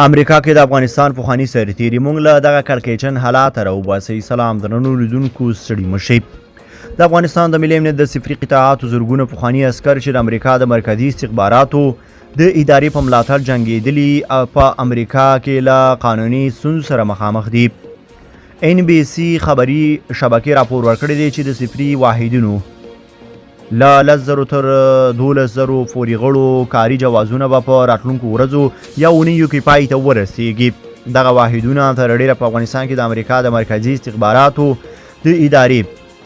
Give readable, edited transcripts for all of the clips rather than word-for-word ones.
امریکا کې د افغانستان پخواني سرتیري موږ له دغه کړکېچن حالات راوباسئ. سلام درنو لیدونکو، ستړي مه شئ. د افغانستان د ملي امنیت د صفري قطاعاتو زرګونه پخواني عسکر چې د امریکا د مرکزي استخباراتو د ادارې په ملاتړ جنګېدلي په امریکا کې له قانوني ستونزو سره مخامخ دي. NBC خبري شبکې راپور ورکړی دی چې د صفري واحدونو له 10,000 تر 12,000 پورې غړو کاري جوازونه به په راتلونکو ورځو یا اونیو کې پای ته ورسیږي. دغه واحدونه تر ډېره په افغانستان کې د امریکا د مرکزي استخباراتو د ادارې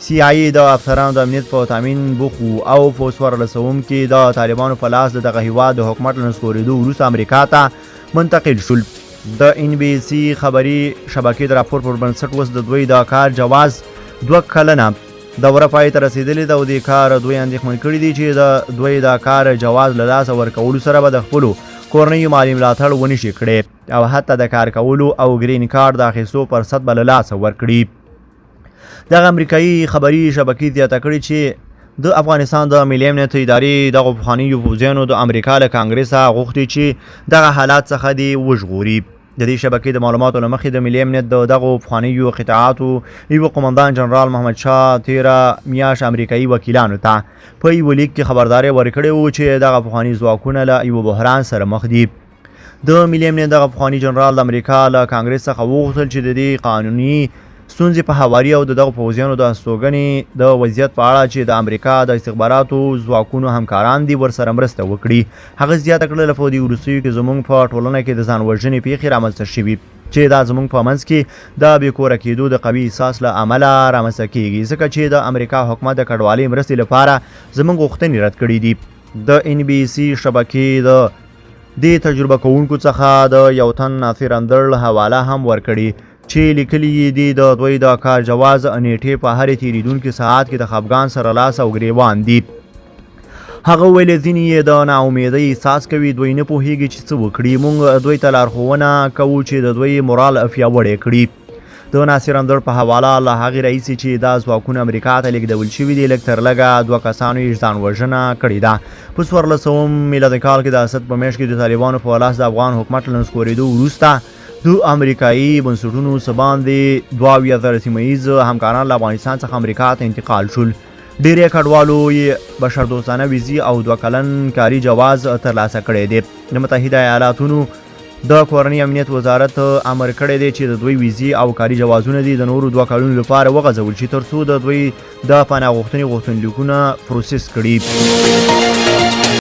CIA د افسرانو د امنیت په تامین بوخو او په څوارلسم کې د طالبانو په لاس د دغه هیواد د حکومت له نسکورېدو وروسته امریکا ته منتقل شول. د NBC خبري شبکې د راپور پر بنسټ اوس د دوی د کار جواز 2 کلنه دوره پای ته رسېدلې ده او د کار دوی اندېښمن کړي دي چې د دوی د کار جواز له لاسه ورکولو سره به د خپلو کورنیو مالي ملاتړ ونه شي کړی او حتی د کار کولو او ګرین کارت د اخیستو فرصت به له لاسه ورکړي. دغه امریکایي خبري شبکې زیاته کړې چې د افغانستان د ملي امنیت ادارې دغو پخوانیو پوځیانو د امریکا له کانګرېسه غوښتي چې دغه حالات څخه دې وژغوري. د دې شبکې د معلوماتو له مخې د ملي امنیت د دغو پخوانیو قطاعاتو یوه قمندان جنرال محمد شاه تیره میاشت امریکایي وکیلانو ته په یوه لیک کې خبرداری ورکړې وه چې دغه پخواني ځواکونه له یوه بحران سره مخ دي. د ملي امنیت دغه پخواني جنرال د امریکا له کانګرېس څخه وغوښتل چې د دې قانوني ستونزې په هواري او د دغو پوځیانو د استوګنې د وضعیت په اړه چې د امریکا د استخباراتو ځواکونو همکاران دي ورسره مرسته وکړي. هغه زیاته کړله په دې وروستیو کې زموږ په ټولنه کې د ځان وژنې پیښې رامنځته شوي چې دا زموږ په منځ کې د بې کوره کېدو د قوي احساس له امله رامنځته کیږي ځکه چې د امریکا حکومت د کډوالۍ مرستې لپاره زموږ غوښتنې رد کړي دي. د NBC شبکې د دې تجربه کوونکو څخه د یو تن ناصر اندرل حواله هم ورکړي چې لیکلي دي د دوی د کار جواز نیټې په هرې تېرېدونکي ساعت کې د خفګان سره لاس او ګریوان دي. هغه ویلي ځینې یې د ناامیدۍ احساس کوي، دوی نه پوهېږي چې څه وکړي. موږ دوی ته لارښوونه کوو چې د دوی مورال پیاوړی کړي. د ناصر اندر په حواله له هغې راهیسې چې دا ځواکونه امریکا ته لیږدول شوي دي لږ تر لږه 2 کسانو یې ځان وژنه کړې ده. په 1400 میلادي کال کې د اسد په میاشت کې د طالبانو په لاس د افغان حکومت له نسکورېدو وروسته د امریکایي بنسټونو څه باندې 22,000 سیمه ییز همکاران له افغانستان څخه امریکا ته انتقال شول. ډېری کډوالو یې بشردوستانه ویزې او 2 کلن کاري جواز ترلاسه کړی دی. د متحده ایالاتونو د کورني امنیت وزارت امر کړی دی چې د دوی ویزې او کاري جوازونه دي د نورو 2 کلونو لپاره وغځول شي تر څو د دوی د پناه غوښتنې غوښتنلیکونه پروسس کړي.